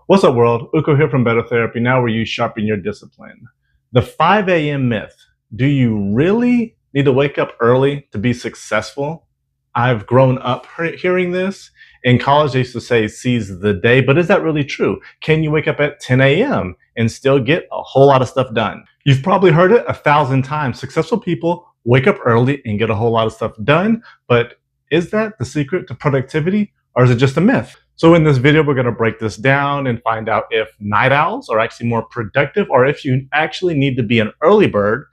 What's up, world? Uko here from Better Therapy, now where you sharpen your discipline. The 5 a.m. myth. Do you really need to wake up early to be successful? I've grown up hearing this. In college, they used to say seize the day, but is that really true? Can you wake up at 10 a.m. and still get a whole lot of stuff done? You've probably heard it 1,000 times. Successful people wake up early and get a whole lot of stuff done, but is that the secret to productivity, or is it just a myth? So in this video, we're going to break this down and find out if night owls are actually more productive or if you actually need to be an early bird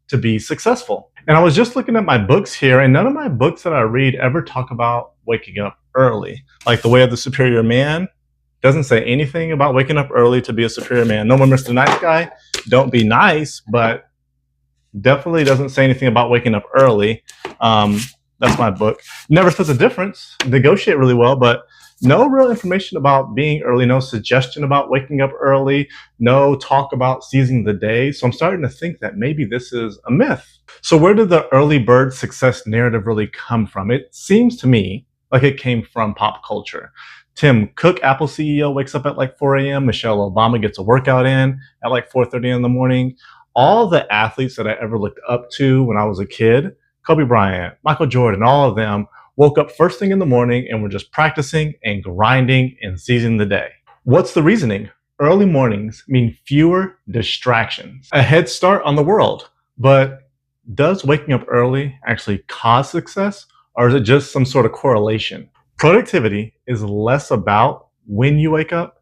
to be successful. And I was just looking at my books here, and none of my books that I read ever talk about waking up early. Like The Way of the Superior Man doesn't say anything about waking up early to be a superior man. No More Mr. Nice Guy, don't be nice, but definitely doesn't say anything about waking up early. That's my book. Never Split the Difference, negotiate really well, but no real information about being early, no suggestion about waking up early, no talk about seizing the day. So I'm starting to think that maybe this is a myth. So where did the early bird success narrative really come from? It seems to me like it came from pop culture. Tim Cook, Apple CEO, wakes up at like 4 a.m. Michelle Obama gets a workout in at like 4:30 in the morning. All the athletes that I ever looked up to when I was a kid, Kobe Bryant, Michael Jordan, all of them woke up first thing in the morning and were just practicing and grinding and seizing the day. What's the reasoning? Early mornings mean fewer distractions, a head start on the world. But does waking up early actually cause success, or is it just some sort of correlation? Productivity is less about when you wake up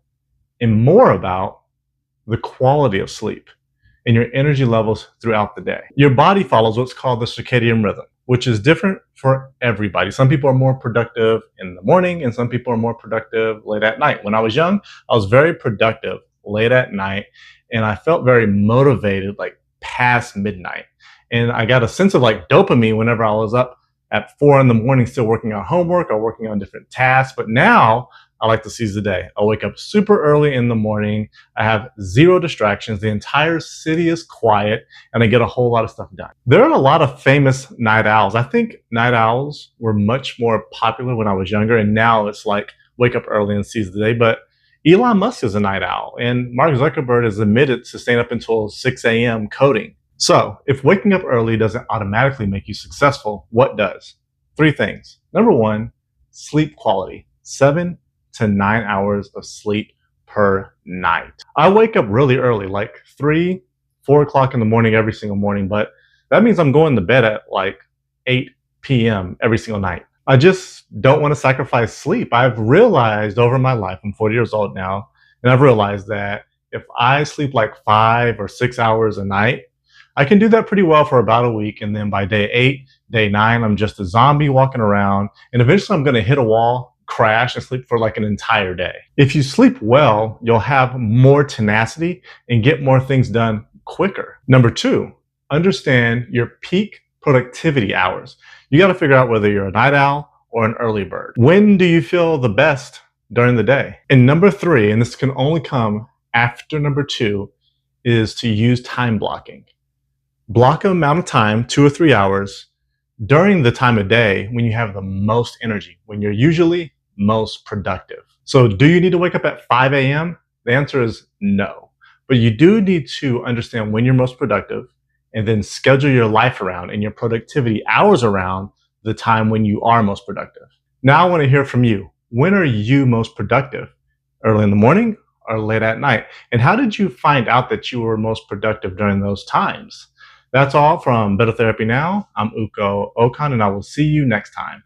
and more about the quality of sleep and your energy levels throughout the day. Your body follows what's called the circadian rhythm, which is different for everybody. Some people are more productive in the morning and some people are more productive late at night. When I was young, I was very productive late at night and I felt very motivated like past midnight. And I got a sense of like dopamine whenever I was up at 4 in the morning still working on homework or working on different tasks. But now I like to seize the day. I wake up super early in the morning. I have zero distractions. The entire city is quiet and I get a whole lot of stuff done. There are a lot of famous night owls. I think night owls were much more popular when I was younger, and now it's like wake up early and seize the day. But Elon Musk is a night owl, and Mark Zuckerberg is admitted to staying up until 6 a.m. coding. So if waking up early doesn't automatically make you successful, what does? 3 things. Number 1, sleep quality. 7 to 9 hours of sleep per night. I wake up really early, like 3, 4 o'clock in the morning every single morning, but that means I'm going to bed at like 8 p.m. every single night. I just don't want to sacrifice sleep. I've realized over my life, I'm 40 years old now, and I've realized that if I sleep like 5 or 6 hours a night, I can do that pretty well for about a week, and then by day 8, day 9, I'm just a zombie walking around, and eventually I'm going to hit a wall, crash, and sleep for like an entire day. If you sleep well, you'll have more tenacity and get more things done quicker. Number 2, understand your peak productivity hours. You got to figure out whether you're a night owl or an early bird. When do you feel the best during the day? And number 3, and this can only come after number 2, is to use time blocking. Block an amount of time, 2 or 3 hours, during the time of day when you have the most energy, when you're usually most productive. So do you need to wake up at 5 a.m.? The answer is no. But you do need to understand when you're most productive and then schedule your life around and your productivity hours around the time when you are most productive. Now I want to hear from you. When are you most productive? Early in the morning or late at night? And how did you find out that you were most productive during those times? That's all from Better Therapy Now. I'm Uko Okon, and I will see you next time.